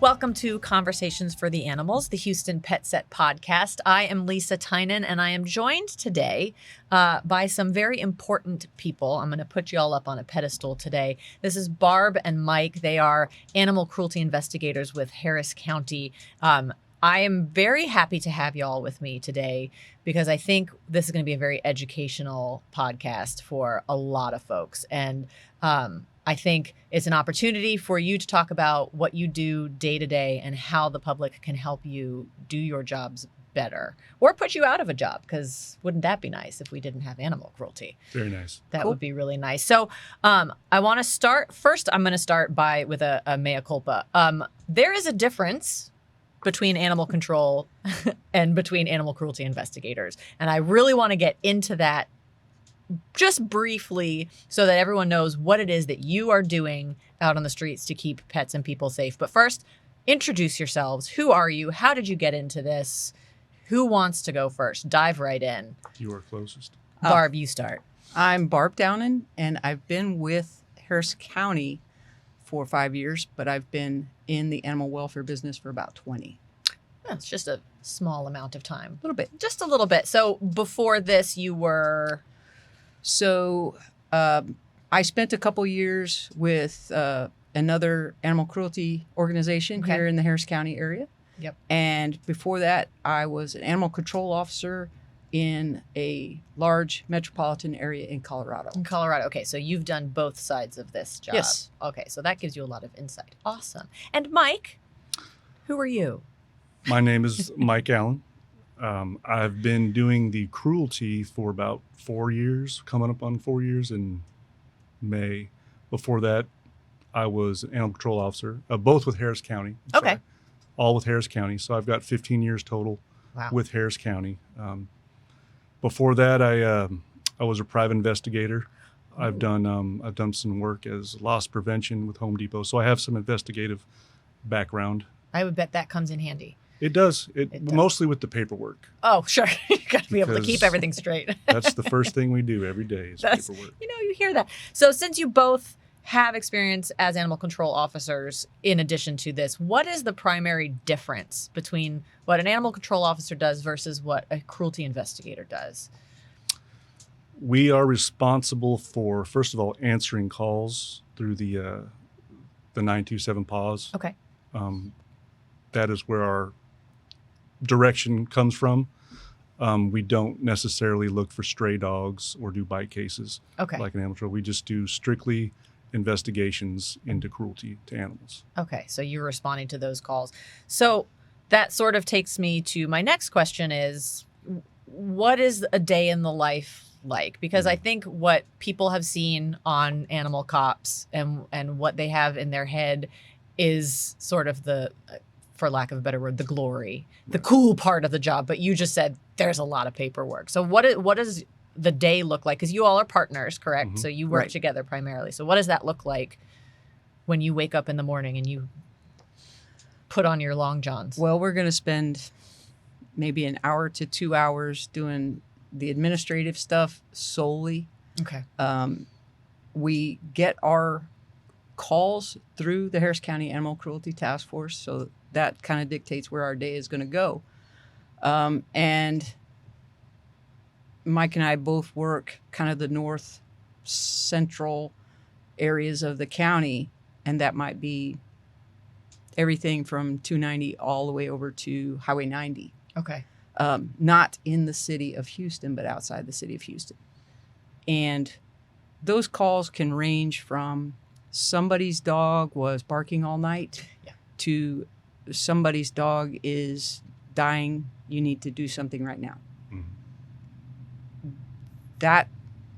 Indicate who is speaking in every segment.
Speaker 1: Welcome to Conversations for the Animals, the Houston Pet Set podcast. I am Lisa Tynan, and I am joined today by some very important people. I'm going to put you all up on a pedestal today. This is Barb and Mike. They are animal cruelty investigators with Harris County. I am very happy to have y'all with me today because I think this is going to be a very educational podcast for a lot of folks. And I think it's an opportunity for you to talk about what you do day to day and how the public can help you do your jobs better or put you out of a job, because wouldn't that be nice if we didn't have animal cruelty?
Speaker 2: Very nice.
Speaker 1: That would be really nice. So I want to start first. I'm going to start with a mea culpa. There is a difference between animal control and between animal cruelty investigators. And I really want to get into that just briefly so that everyone knows what it is that you are doing out on the streets to keep pets and people safe. But first, introduce yourselves. Who are you? How did you get into this? Who wants to go first? Dive right in.
Speaker 2: You are closest.
Speaker 1: Barb, you start.
Speaker 3: I'm Barb Downen, and I've been with Harris County for 5 years, but I've been in the animal welfare business for about 20.
Speaker 1: That's just a small amount of time.
Speaker 3: A little bit.
Speaker 1: Just a little bit. So before this, you were...
Speaker 3: So I spent a couple years with another animal cruelty organization here in the Harris County area.
Speaker 1: Yep.
Speaker 3: And before that, I was an animal control officer in a large metropolitan area in Colorado.
Speaker 1: In Colorado. Okay, so you've done both sides of this job.
Speaker 3: Yes.
Speaker 1: Okay, so that gives you a lot of insight. Awesome. And Mike, who are you?
Speaker 2: My name is Mike Allen. I've been doing the cruelty for about 4 years, coming up on 4 years in May. Before that, I was an animal control officer, both with Harris County.
Speaker 1: Okay.
Speaker 2: All with Harris County. So I've got 15 years total with Harris County. Before that, I was a private investigator. I've done some work as loss prevention with Home Depot. So I have some investigative background.
Speaker 1: I would bet that comes in handy.
Speaker 2: It does. It does. Mostly with the paperwork.
Speaker 1: Oh, sure. You got to be able to keep everything straight.
Speaker 2: That's the first thing we do every day is paperwork.
Speaker 1: You hear that. So since you both have experience as animal control officers, in addition to this, what is the primary difference between what an animal control officer does versus what a cruelty investigator does?
Speaker 2: We are responsible for, first of all, answering calls through the 927 pause.
Speaker 1: Okay.
Speaker 2: That is where our direction comes from. We don't necessarily look for stray dogs or do bite cases like an animal control. We just do strictly investigations into cruelty to animals.
Speaker 1: Okay, so you're responding to those calls. So that sort of takes me to my next question is, what is a day in the life like? Because I think what people have seen on Animal Cops and what they have in their head is sort of the, for lack of a better word, the glory, the cool part of the job. But you just said there's a lot of paperwork. So what does the day look like? Because you all are partners, correct? Mm-hmm. So you work together primarily. So what does that look like when you wake up in the morning and you put on your long johns?
Speaker 3: Well, we're going to spend maybe an hour to 2 hours doing the administrative stuff solely.
Speaker 1: Okay.
Speaker 3: We get our calls through the Harris County Animal Cruelty Task Force, so that kind of dictates where our day is going to go. And Mike and I both work kind of the north central areas of the county, and that might be everything from 290 all the way over to Highway 90.
Speaker 1: Okay.
Speaker 3: Not in the city of Houston, but outside the city of Houston. And those calls can range from somebody's dog was barking all night to somebody's dog is dying. You need to do something right now. Mm-hmm. That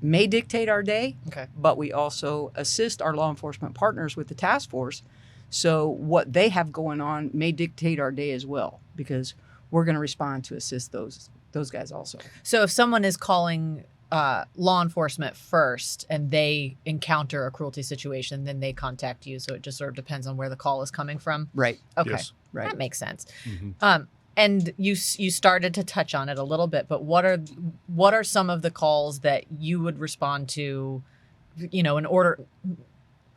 Speaker 3: may dictate our day, but we also assist our law enforcement partners with the task force. So what they have going on may dictate our day as well, because we're going to respond to assist those guys also.
Speaker 1: So if someone is calling law enforcement first and they encounter a cruelty situation, then they contact you. So it just sort of depends on where the call is coming from.
Speaker 3: Right.
Speaker 1: Okay.
Speaker 2: Yes.
Speaker 3: Right.
Speaker 1: That makes sense.
Speaker 2: Mm-hmm.
Speaker 1: And you started to touch on it a little bit, but what are some of the calls that you would respond to, in order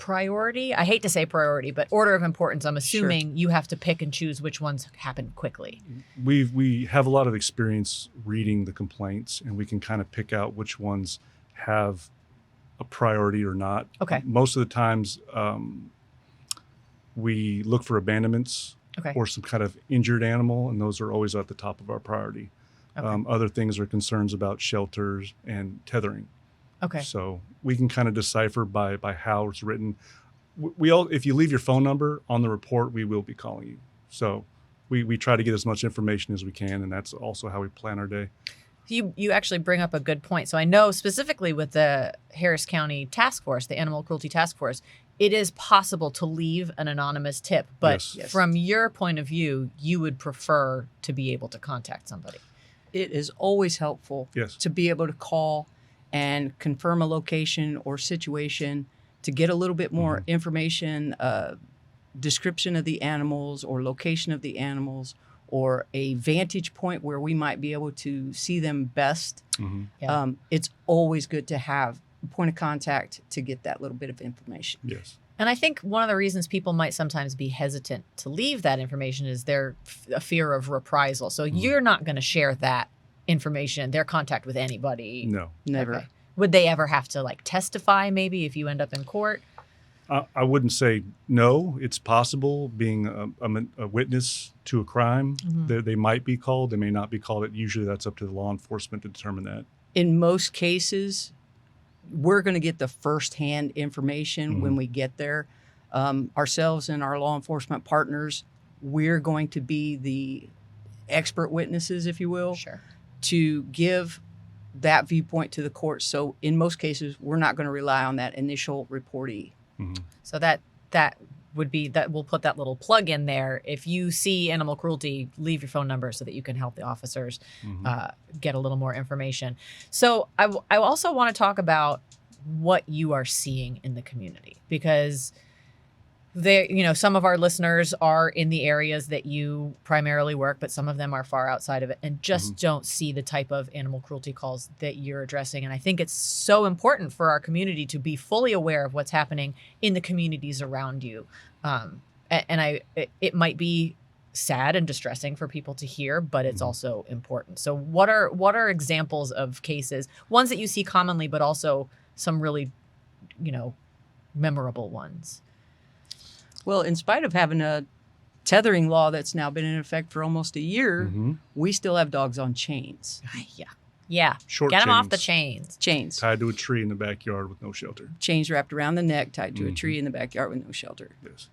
Speaker 1: priority? I hate to say priority, but order of importance. I'm assuming you have to pick and choose which ones happen quickly.
Speaker 2: We have a lot of experience reading the complaints, and we can kind of pick out which ones have a priority or not.
Speaker 1: Okay.
Speaker 2: Most of the times, we look for abandonments or some kind of injured animal, and those are always at the top of our priority. Okay. Other things are concerns about shelters and tethering.
Speaker 1: Okay.
Speaker 2: So we can kind of decipher by how it's written. If you leave your phone number on the report, we will be calling you. So we try to get as much information as we can, and that's also how we plan our day.
Speaker 1: You actually bring up a good point. So I know specifically with the Harris County Task Force, the Animal Cruelty Task Force, it is possible to leave an anonymous tip. But from your point of view, you would prefer to be able to contact somebody.
Speaker 3: It is always helpful to be able to call and confirm a location or situation, to get a little bit more information, description of the animals or location of the animals, or a vantage point where we might be able to see them best. It's always good to have a point of contact to get that little bit of information.
Speaker 2: Yes.
Speaker 1: And I think one of the reasons people might sometimes be hesitant to leave that information is a fear of reprisal. So you're not going to share that information, their contact with anybody?
Speaker 2: No.
Speaker 3: Never.
Speaker 1: Okay. Would they ever have to testify maybe if you end up in court?
Speaker 2: I wouldn't say no. It's possible, being a witness to a crime. They might be called. They may not be called. Usually that's up to the law enforcement to determine that.
Speaker 3: In most cases, we're going to get the firsthand information when we get there. Ourselves and our law enforcement partners, we're going to be the expert witnesses, if you will, to give that viewpoint to the court. So in most cases, we're not going to rely on that initial reportee.
Speaker 1: So that would be that. We'll put that little plug in there. If you see animal cruelty, leave your phone number so that you can help the officers get a little more information. So I also want to talk about what you are seeing in the community, because some of our listeners are in the areas that you primarily work, but some of them are far outside of it and just don't see the type of animal cruelty calls that you're addressing. And I think it's so important for our community to be fully aware of what's happening in the communities around you. It might be sad and distressing for people to hear, but it's also important. So what are examples of cases, ones that you see commonly, but also some really, memorable ones?
Speaker 3: Well, in spite of having a tethering law that's now been in effect for almost a year, we still have dogs on chains.
Speaker 1: Yeah.
Speaker 2: Short
Speaker 1: Get them off
Speaker 2: chains.
Speaker 1: the chains.
Speaker 3: Chains.
Speaker 2: Tied to a tree in the backyard with no shelter.
Speaker 3: Chains wrapped around the neck, tied to a tree in the backyard with no shelter.
Speaker 2: Yes.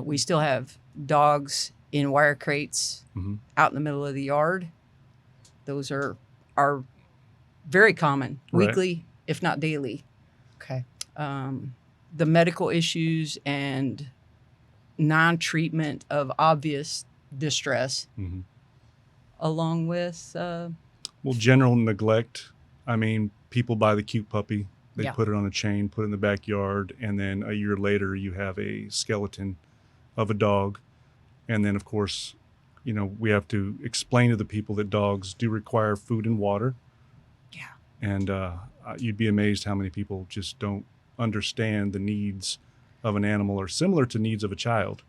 Speaker 3: We still have dogs in wire crates out in the middle of the yard. Those are very common, weekly, if not daily.
Speaker 1: Okay.
Speaker 3: The medical issues and non-treatment of obvious distress, along with
Speaker 2: general neglect. I mean, people buy the cute puppy, they
Speaker 1: Yeah.
Speaker 2: put it on a chain, put it in the backyard, and then a year later you have a skeleton of a dog. And then, of course, we have to explain to the people that dogs do require food and water.
Speaker 1: Yeah.
Speaker 2: And you'd be amazed how many people just don't understand the needs of an animal are similar to needs of a child.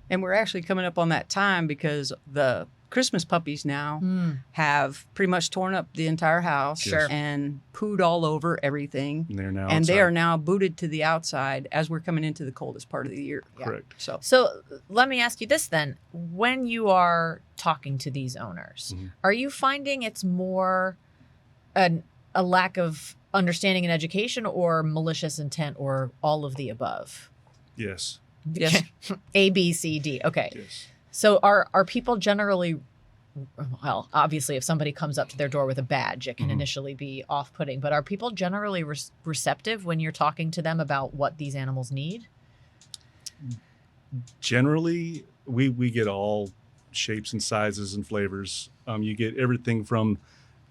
Speaker 3: And we're actually coming up on that time because the Christmas puppies now have pretty much torn up the entire house and pooed all over everything.
Speaker 2: And
Speaker 3: they are now booted to the outside as we're coming into the coldest part of the year.
Speaker 2: Correct.
Speaker 1: So let me ask you this then. When you are talking to these owners, are you finding it's more a lack of understanding and education, or malicious intent, or all of the above?
Speaker 2: Yes.
Speaker 1: A, B, C, D. Okay.
Speaker 2: Yes.
Speaker 1: So are people generally, well, obviously if somebody comes up to their door with a badge, it can initially be off-putting, but are people generally receptive when you're talking to them about what these animals need?
Speaker 2: Generally, we get all shapes and sizes and flavors. You get everything from,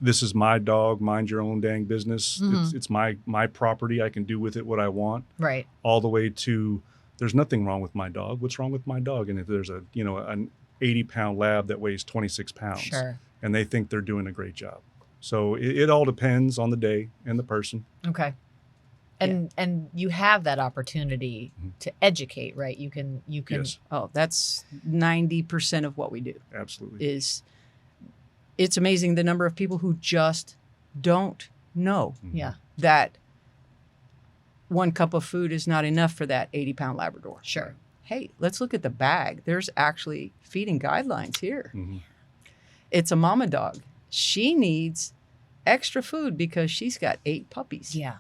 Speaker 2: this is my dog, mind your own dang business. It's my property. I can do with it what I want.
Speaker 1: Right.
Speaker 2: All the way to, there's nothing wrong with my dog. What's wrong with my dog? And if there's an 80-pound lab that weighs 26 pounds, and they think they're doing a great job. So it all depends on the day and the person.
Speaker 1: Okay. And you have that opportunity to educate, right? You can.
Speaker 2: Yes.
Speaker 3: Oh, that's 90% of what we do.
Speaker 2: Absolutely.
Speaker 3: It's amazing the number of people who just don't know
Speaker 1: Yeah.
Speaker 3: that 1 cup of food is not enough for that 80-pound Labrador.
Speaker 1: Sure.
Speaker 3: Hey, let's look at the bag. There's actually feeding guidelines here.
Speaker 2: Mm-hmm.
Speaker 3: It's a mama dog. She needs extra food because she's got 8 puppies.
Speaker 1: Yeah.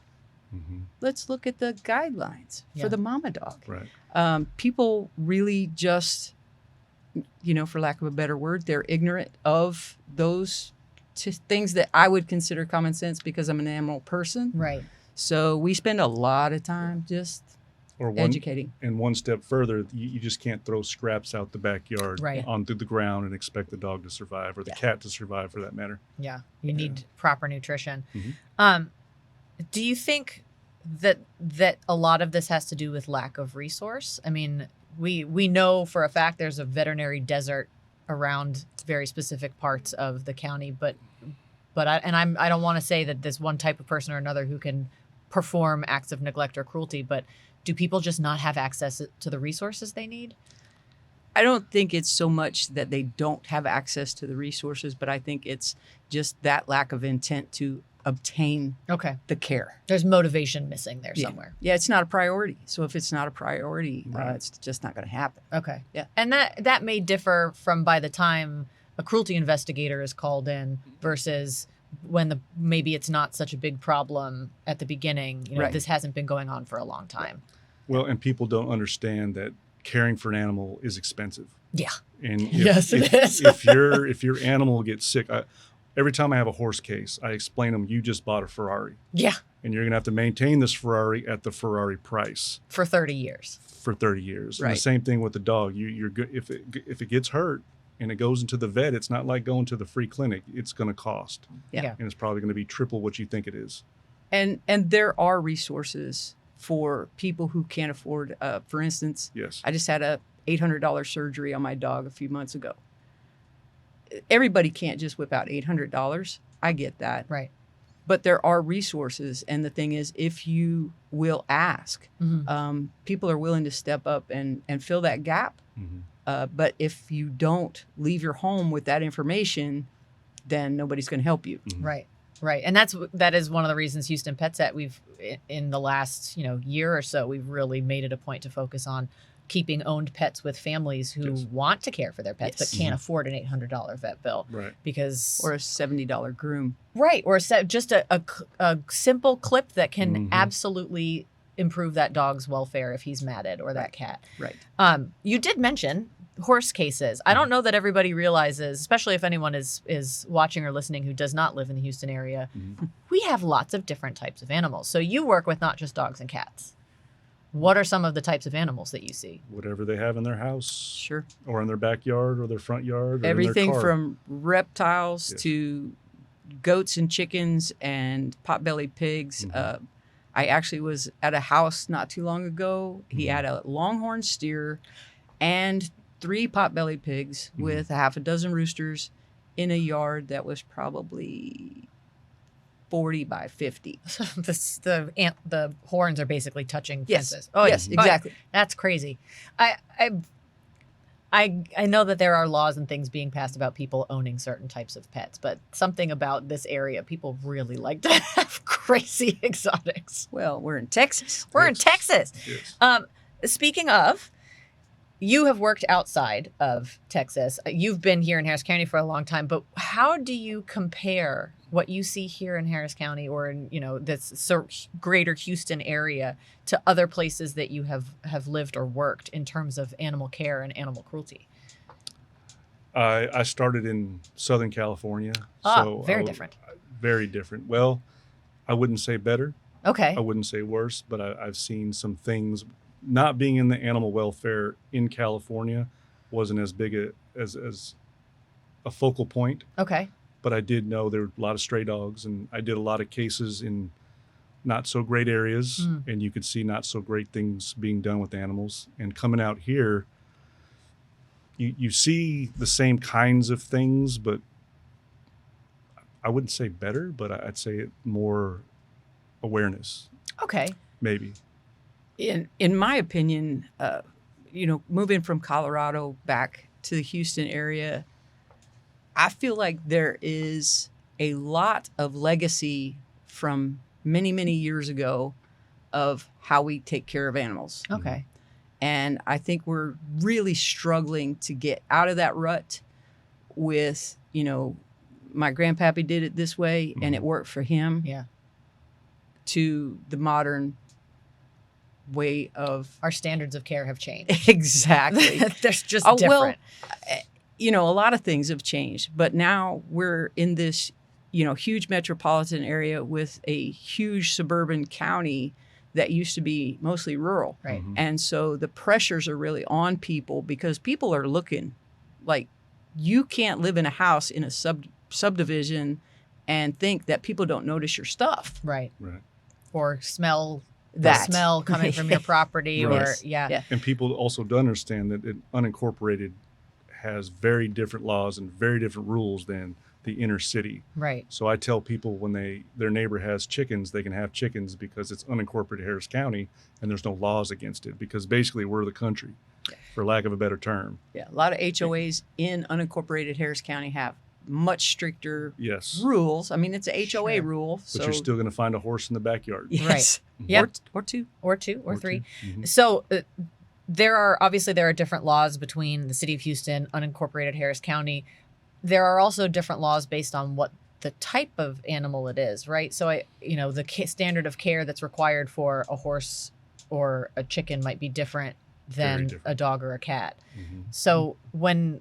Speaker 2: Mm-hmm.
Speaker 3: Let's look at the guidelines
Speaker 1: Yeah.
Speaker 3: for the mama dog.
Speaker 2: Right.
Speaker 3: People really just, for lack of a better word, they're ignorant of those things that I would consider common sense because I'm an animal person.
Speaker 1: Right.
Speaker 3: So we spend a lot of time just educating.
Speaker 2: And one step further, you just can't throw scraps out the backyard
Speaker 1: Right.
Speaker 2: onto the ground and expect the dog to survive, or the cat to survive for that matter.
Speaker 1: Yeah. You need proper nutrition.
Speaker 2: Mm-hmm.
Speaker 1: Do you think that a lot of this has to do with lack of resource? I mean, we know for a fact there's a veterinary desert around very specific parts of the county, but I don't want to say that there's one type of person or another who can perform acts of neglect or cruelty, but do people just not have access to the resources they need?
Speaker 3: I don't think it's so much that they don't have access to the resources, but I think it's just that lack of intent to obtain the care.
Speaker 1: There's motivation missing there somewhere.
Speaker 3: Yeah, it's not a priority. So if it's not a priority,
Speaker 2: Right.
Speaker 3: It's just not going to happen.
Speaker 1: Okay.
Speaker 3: Yeah.
Speaker 1: And that may differ from by the time a cruelty investigator is called in versus when maybe it's not such a big problem at the beginning.
Speaker 3: Right.
Speaker 1: This hasn't been going on for a long time.
Speaker 2: Well, and people don't understand that caring for an animal is expensive.
Speaker 1: Yeah.
Speaker 2: And
Speaker 1: Yes, it is.
Speaker 2: if your animal gets sick, every time I have a horse case, I explain them, you just bought a Ferrari.
Speaker 1: Yeah.
Speaker 2: And you're going to have to maintain this Ferrari at the Ferrari price
Speaker 1: For 30 years.
Speaker 2: for 30 years.
Speaker 3: Right.
Speaker 2: And the same thing with the dog. You're good if it gets hurt and it goes into the vet, it's not like going to the free clinic. It's going to cost.
Speaker 3: Yeah.
Speaker 2: And it's probably going to be triple what you think it is.
Speaker 3: And there are resources for people who can't afford, for instance,
Speaker 2: Yes.
Speaker 3: I just had a $800 surgery on my dog a few months ago. Everybody can't just whip out $800. I get that.
Speaker 1: Right.
Speaker 3: But there are resources. And the thing is, if you will ask, people are willing to step up and fill that gap.
Speaker 2: Mm-hmm.
Speaker 3: But if you don't leave your home with that information, then nobody's going to help you.
Speaker 2: Mm-hmm.
Speaker 1: Right. Right. And that is one of the reasons Houston PetSet, we've in the last, year or so, we've really made it a point to focus on keeping owned pets with families who
Speaker 2: Yes.
Speaker 1: want to care for their pets,
Speaker 3: Yes.
Speaker 1: but can't afford an $800 vet bill.
Speaker 2: Right.
Speaker 1: Because
Speaker 3: Or a $70 groom.
Speaker 1: right. Or just a simple clip that can
Speaker 2: Mhm.
Speaker 1: absolutely improve that dog's welfare if he's matted or that cat.
Speaker 3: Right.
Speaker 1: You did mention horse cases. I don't know that everybody realizes, especially if anyone is watching or listening who does not live in the Houston area,
Speaker 2: Mm-hmm.
Speaker 1: we have lots of different types of animals. So you work with not just dogs and cats. What are some of the types of animals that you see?
Speaker 2: Whatever they have in their house
Speaker 3: Sure.
Speaker 2: or in their backyard or their front yard. Or
Speaker 3: Everything
Speaker 2: in their car.
Speaker 3: from reptiles
Speaker 2: Yes.
Speaker 3: to goats and chickens and potbelly pigs.
Speaker 2: Mhm.
Speaker 3: I actually was at a house not too long ago. He
Speaker 2: Mhm.
Speaker 3: had a longhorn steer and 3 potbelly pigs
Speaker 2: Mhm.
Speaker 3: with a half a dozen roosters in a yard that was probably 40 by 50.
Speaker 1: The horns are basically touching
Speaker 3: Yes.
Speaker 1: fences. Oh,
Speaker 3: yes, exactly.
Speaker 1: That's crazy. I know that there are laws and things being passed about people owning certain types of pets, but something about this area, people really like to have crazy exotics.
Speaker 3: Well, we're in Texas.
Speaker 1: We're in Texas.
Speaker 2: Yes.
Speaker 1: Speaking of, you have worked outside of Texas. You've been here in Harris County for a long time, but how do you compare what you see here in Harris County or in, this greater Houston area to other places that you have lived or worked in terms of animal care and animal cruelty?
Speaker 2: I started in Southern California.
Speaker 1: Very different.
Speaker 2: Very different. Well, I wouldn't say better.
Speaker 1: Okay.
Speaker 2: I wouldn't say worse, but I've seen some things. Not being in the animal welfare in California wasn't as big as a focal point.
Speaker 1: Okay.
Speaker 2: But I did know there were a lot of stray dogs, and I did a lot of cases in not so great areas, and you could see not so great things being done with animals. And coming out here, you see the same kinds of things, but I wouldn't say better, but I'd say more awareness.
Speaker 1: Okay.
Speaker 2: maybe.
Speaker 3: In my opinion, moving from Colorado back to the Houston area, I feel like there is a lot of legacy from many, many years ago of how we take care of animals.
Speaker 1: Okay.
Speaker 3: And I think we're really struggling to get out of that rut with, my grandpappy did it this way and it worked for him.
Speaker 1: Yeah.
Speaker 3: To the modern way of
Speaker 1: our standards of care have changed.
Speaker 3: Exactly.
Speaker 1: They're just different.
Speaker 3: Well, a lot of things have changed, but now we're in this, huge metropolitan area with a huge suburban county that used to be mostly rural.
Speaker 1: Right.
Speaker 3: And so the pressures are really on people because people are looking. Like, you can't live in a house in a subdivision and think that people don't notice your stuff.
Speaker 1: Right.
Speaker 2: Right.
Speaker 1: Or smell the
Speaker 3: That.
Speaker 1: smell coming from your property.
Speaker 2: Right.
Speaker 1: Or yeah.
Speaker 2: And people also don't understand that unincorporated has very different laws and very different rules than the inner city.
Speaker 1: Right.
Speaker 2: So I tell people when their neighbor has chickens, they can have chickens because it's unincorporated Harris County and there's no laws against it because basically we're the country, for lack of a better term.
Speaker 3: Yeah, a lot of HOAs in unincorporated Harris County have much stricter rules. I mean, it's a HOA rule.
Speaker 2: But you're still going to find a horse in the backyard.
Speaker 3: Yes.
Speaker 1: Right. Yep.
Speaker 3: Or two.
Speaker 1: Or two or three.
Speaker 2: Mm-hmm.
Speaker 1: So there are different laws between the city of Houston, unincorporated Harris County. There are also different laws based on what the type of animal it is, right? So the standard of care that's required for a horse or a chicken might be different than a dog or a cat.
Speaker 2: Mm-hmm.
Speaker 1: So when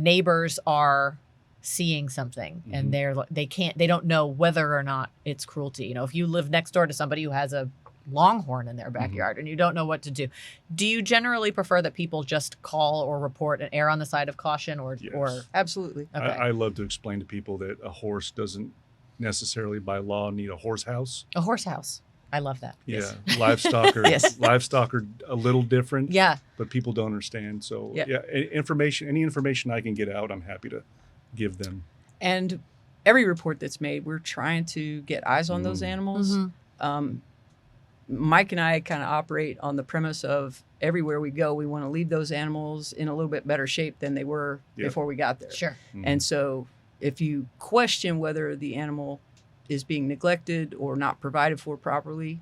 Speaker 1: neighbors are seeing something and they don't know whether or not it's cruelty. If you live next door to somebody who has a longhorn in their backyard and you don't know what to do you generally prefer that people just call or report and err on the side of caution or
Speaker 3: Absolutely.
Speaker 1: Okay.
Speaker 2: I love to explain to people that a horse doesn't necessarily by law need a horse house.
Speaker 1: A horse house. I love that.
Speaker 2: Yeah.
Speaker 1: Yes.
Speaker 2: Livestock are a little different.
Speaker 1: Yeah.
Speaker 2: But people don't understand. So any information I can get out, I'm happy to give them.
Speaker 3: And every report that's made, we're trying to get eyes on those animals. Mike and I kind of operate on the premise of everywhere we go, we want to leave those animals in a little bit better shape than they were before we got there.
Speaker 1: Sure.
Speaker 3: And so if you question whether the animal is being neglected or not provided for properly,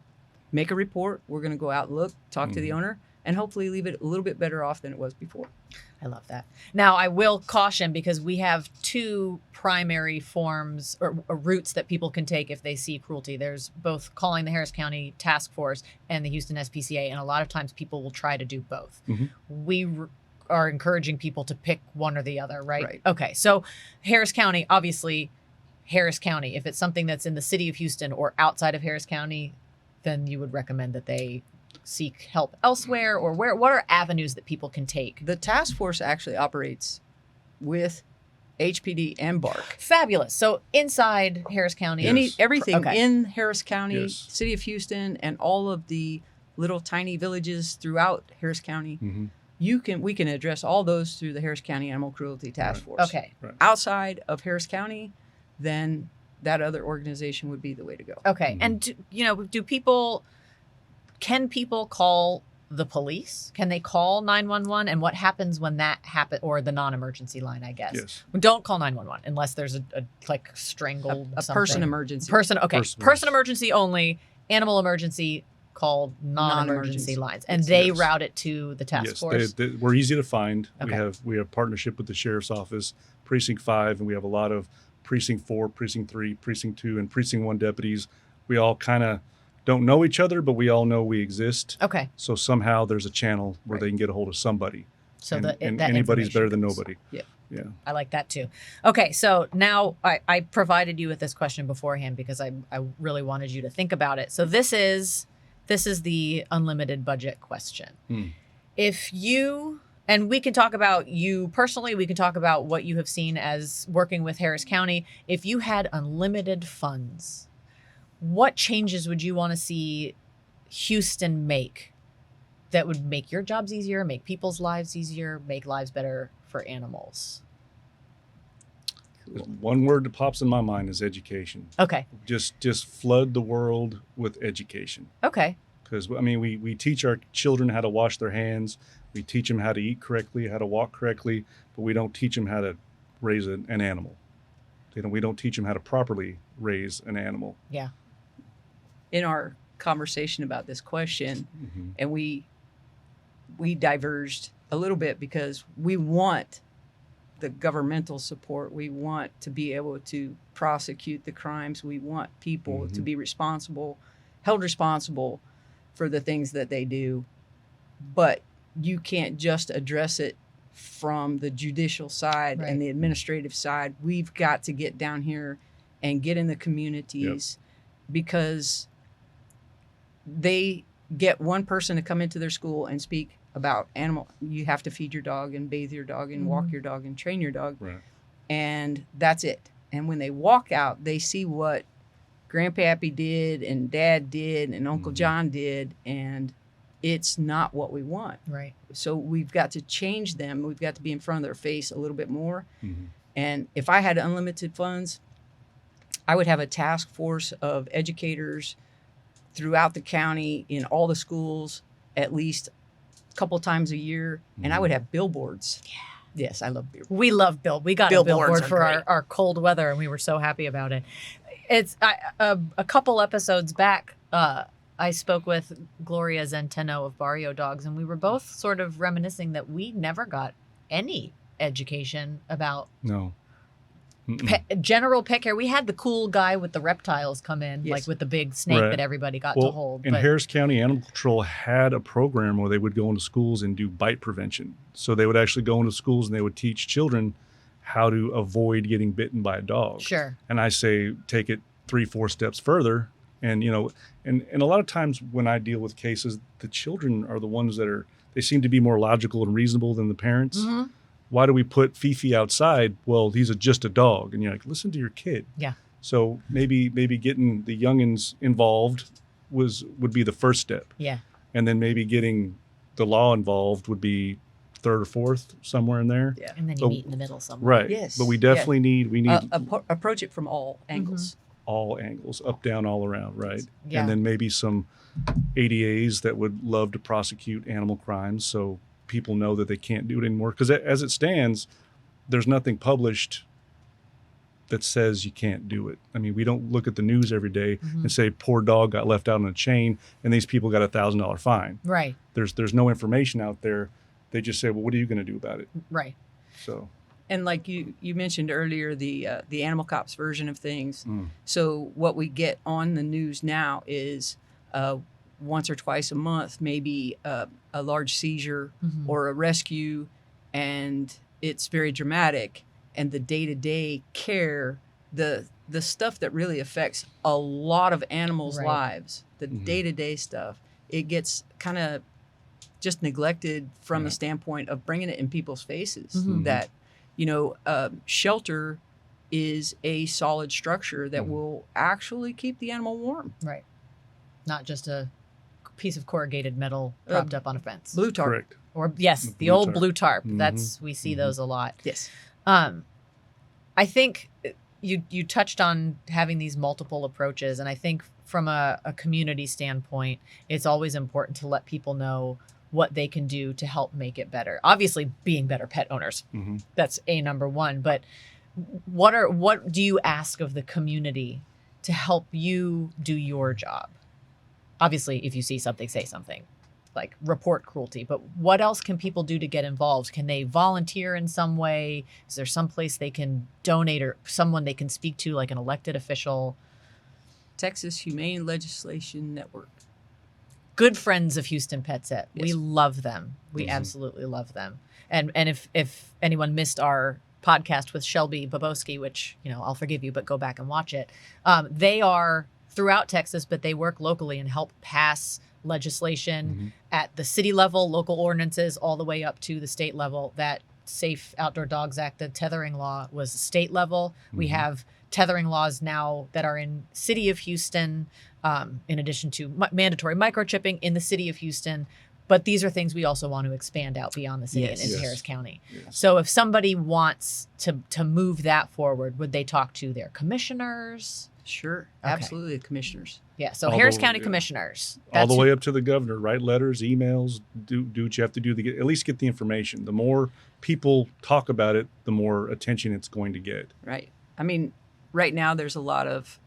Speaker 3: make a report. We're going to go out and look, talk to the owner, and hopefully leave it a little bit better off than it was before.
Speaker 1: I love that. Now, I will caution because we have two primary forms or routes that people can take if they see cruelty. There's both calling the Harris County Task Force and the Houston SPCA, and a lot of times people will try to do both. We are encouraging people to pick one or the other, right? Okay, so Harris County, obviously, Harris County. If it's something that's in the city of Houston or outside of Harris County, then you would recommend that they seek help elsewhere, or what are avenues that people can take?
Speaker 3: The task force actually operates with HPD and BARC.
Speaker 1: Fabulous. So inside Harris County,
Speaker 3: everything in Harris County, city of Houston, and all of the little tiny villages throughout Harris County. We can address all those through the Harris County Animal Cruelty Task Force.
Speaker 1: Okay.
Speaker 3: Outside of Harris County, then that other organization would be the way to go.
Speaker 1: Okay. And can people call the police? Can they call 911? And what happens when that happens? Or the non-emergency line, I guess.
Speaker 2: Yes.
Speaker 1: Don't call 911 unless there's a strangled
Speaker 3: a person emergency.
Speaker 1: Person emergency only. Animal emergency, call non-emergency lines, and they route it to the task force.
Speaker 2: We're easy to find. We have partnership with the sheriff's office, precinct 5, and we have a lot of precinct 4, precinct 3, precinct 2, and precinct 1 deputies. We all kind of don't know each other, but we all know we exist.
Speaker 1: Okay.
Speaker 2: So somehow there's a channel where they can get a hold of somebody.
Speaker 1: So
Speaker 2: and anybody's better than nobody.
Speaker 3: Yeah.
Speaker 1: I like that too. Okay, so now I provided you with this question beforehand because I really wanted you to think about it. So this is the unlimited budget question. If you, and we can talk about you personally, we can talk about what you have seen as working with Harris County. If you had unlimited funds, what changes would you want to see Houston make that would make your jobs easier, make people's lives easier, make lives better for animals?
Speaker 2: Cool. One word that pops in my mind is education.
Speaker 1: Okay.
Speaker 2: Just flood the world with education.
Speaker 1: Okay.
Speaker 2: Because, I mean, we teach our children how to wash their hands. We teach them how to eat correctly, how to walk correctly, but we don't teach them how to raise an animal. We don't teach them how to properly raise an animal.
Speaker 1: Yeah.
Speaker 3: In our conversation about this question, and we diverged a little bit because we want the governmental support. We want to be able to prosecute the crimes. We want people to be held responsible for the things that they do. But you can't just address it from the judicial side and the administrative side. We've got to get down here and get in the communities because they get one person to come into their school and speak about animal. You have to feed your dog and bathe your dog and walk your dog and train your dog.
Speaker 2: Right.
Speaker 3: And that's it. And when they walk out, they see what Grandpappy did and Dad did and Uncle John did, and it's not what we want.
Speaker 1: Right.
Speaker 3: So we've got to change them. We've got to be in front of their face a little bit more. And if I had unlimited funds, I would have a task force of educators throughout the county in all the schools at least a couple times a year. And I would have billboards. Yeah. Yes, I love billboards.
Speaker 1: We love we got
Speaker 3: Billboards
Speaker 1: a billboard for
Speaker 3: great.
Speaker 1: our cold weather, and we were so happy about it. It's a couple episodes back, I spoke with Gloria Zenteno of Barrio Dogs, and we were both sort of reminiscing that we never got any education about general pet care. We had the cool guy with the reptiles come in, like with the big snake that everybody got to hold.
Speaker 2: In Harris County, Animal Control had a program where they would go into schools and do bite prevention. So they would actually go into schools and they would teach children how to avoid getting bitten by a dog.
Speaker 1: Sure.
Speaker 2: And I say take it 3-4 steps further. And, you know, and a lot of times when I deal with cases, the children are the ones that they seem to be more logical and reasonable than the parents. Why do we put Fifi outside? Well, he's just a dog. And you're like, listen to your kid. Yeah. So maybe getting the youngins involved would be the first step. Yeah. And then maybe getting the law involved would be third or fourth, somewhere in there.
Speaker 1: Yeah. And then you meet in the middle somewhere.
Speaker 2: Right. Yes. But we definitely need
Speaker 3: approach it from all angles.
Speaker 2: All angles, up, down, all around, right? Yeah. And then maybe some ADAs that would love to prosecute animal crimes so people know that they can't do it anymore. Because as it stands, there's nothing published that says you can't do it. I mean, we don't look at the news every day and say, poor dog got left out on a chain and these people got a $1,000 fine. Right. There's no information out there. They just say, well, what are you going to do about it? Right. So...
Speaker 3: And like you mentioned earlier, the Animal Cops version of things. So what we get on the news now is once or twice a month, maybe a large seizure or a rescue, and it's very dramatic. And the day-to-day care, the stuff that really affects a lot of animals' lives, the day-to-day stuff, it gets kind of just neglected from the standpoint of bringing it in people's faces that, you know, shelter is a solid structure that will actually keep the animal warm.
Speaker 1: Right. Not just a piece of corrugated metal propped up on a fence.
Speaker 3: Blue tarp.
Speaker 2: Correct.
Speaker 1: Or, yes, the old blue tarp. We see those a lot.
Speaker 3: Yes.
Speaker 1: I think you touched on having these multiple approaches, and I think from a community standpoint, it's always important to let people know what they can do to help make it better. Obviously, being better pet owners, that's number one. But what do you ask of the community to help you do your job? Obviously, if you see something, say something, like report cruelty. But what else can people do to get involved? Can they volunteer in some way? Is there some place they can donate or someone they can speak to, like an elected official?
Speaker 3: Texas Humane Legislation Network.
Speaker 1: Good friends of Houston PetSet. Yes. We love them. We absolutely love them. And if anyone missed our podcast with Shelby Boboski, which, you know, I'll forgive you, but go back and watch it. They are throughout Texas, but they work locally and help pass legislation at the city level, local ordinances, all the way up to the state level. That Safe Outdoor Dogs Act, the tethering law, was state level. We have tethering laws now that are in city of Houston, in addition to mandatory microchipping in the city of Houston. But these are things we also want to expand out beyond the city and into Harris County. Yes. So if somebody wants to move that forward, would they talk to their commissioners?
Speaker 3: Sure.
Speaker 1: Okay.
Speaker 3: Absolutely. The commissioners.
Speaker 1: Yeah. So
Speaker 2: All
Speaker 1: Harris
Speaker 2: the-
Speaker 1: County
Speaker 2: yeah.
Speaker 1: commissioners.
Speaker 2: All the
Speaker 1: That's
Speaker 2: way up to the governor. Write letters, emails, do what you have to do to at least get the information. The more people talk about it, the more attention it's going to get.
Speaker 3: Right. I mean, right now there's a lot of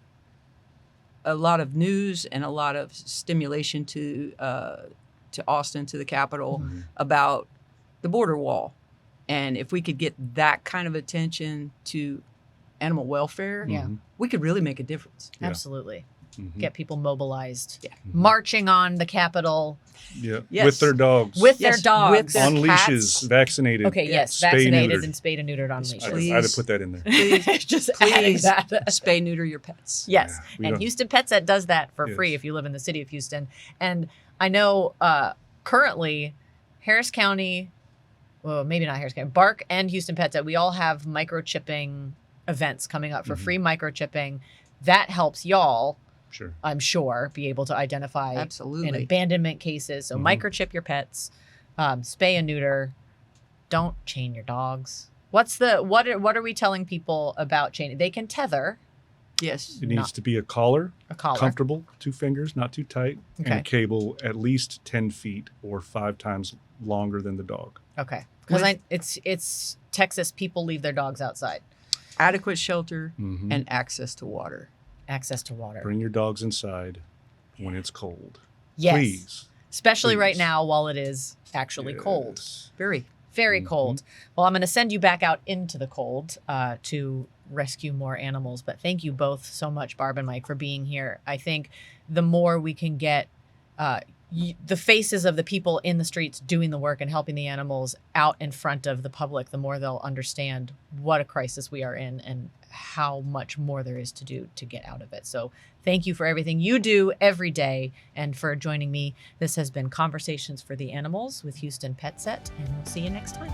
Speaker 3: news and a lot of stimulation to Austin, to the Capitol, about the border wall. And if we could get that kind of attention to animal welfare,
Speaker 1: Yeah.
Speaker 3: we could really make a difference.
Speaker 2: Yeah.
Speaker 1: Absolutely.
Speaker 2: Mhm.
Speaker 1: Get people mobilized.
Speaker 3: Yeah.
Speaker 1: Marching on the Capitol
Speaker 2: Yeah.
Speaker 3: Yes.
Speaker 2: With their dogs.
Speaker 1: with
Speaker 3: Yes,
Speaker 1: their dogs.
Speaker 3: with their
Speaker 2: on
Speaker 3: cats.
Speaker 2: leashes, vaccinated.
Speaker 1: Okay, yes,
Speaker 2: spay
Speaker 1: vaccinated
Speaker 2: neutered.
Speaker 1: and spayed and neutered on
Speaker 3: Yes,
Speaker 1: leashes.
Speaker 2: I
Speaker 3: please.
Speaker 2: had to put that in there.
Speaker 3: Please,
Speaker 1: Just adding
Speaker 3: please
Speaker 1: that.
Speaker 3: spay neuter your pets.
Speaker 1: Yes,
Speaker 2: Yeah, we
Speaker 1: and
Speaker 2: don't-
Speaker 1: Houston PetSet does that for free
Speaker 2: Yes.
Speaker 1: if you live in the city of Houston. And I know currently Harris County, well, maybe not Harris County, Bark and Houston PetSet, we all have microchipping events coming up for free microchipping. That helps y'all,
Speaker 2: Sure.
Speaker 1: I'm sure, be able to identify in
Speaker 3: Absolutely.
Speaker 1: abandonment cases. So microchip your pets, spay and neuter. Don't chain your dogs. What are we telling people about chaining? They can tether
Speaker 3: Yes.
Speaker 2: It needs
Speaker 1: Not-
Speaker 2: to be a collar,
Speaker 1: a collar.
Speaker 2: comfortable, 2 fingers, not too tight, and
Speaker 1: Okay.
Speaker 2: a cable at least 10 feet or 5 times longer than the dog.
Speaker 1: Okay, because
Speaker 3: With-
Speaker 1: it's Texas. People leave their dogs outside.
Speaker 3: Adequate shelter
Speaker 2: Mhm.
Speaker 3: and access to water.
Speaker 1: Access to water.
Speaker 2: Bring your dogs inside when it's cold.
Speaker 1: Yes,
Speaker 2: Please.
Speaker 1: especially right
Speaker 2: Please.
Speaker 1: now while it is actually cold.
Speaker 2: Yes.
Speaker 3: Very.
Speaker 1: Very
Speaker 2: Mhm.
Speaker 1: cold. Well, I'm going to send you back out into the cold to rescue more animals. But thank you both so much, Barb and Mike, for being here. I think the more we can get the faces of the people in the streets doing the work and helping the animals out in front of the public, the more they'll understand what a crisis we are in and how much more there is to do to get out of it. So thank you for everything you do every day and for joining me. This has been Conversations for the Animals with Houston PetSet, and we'll see you next time.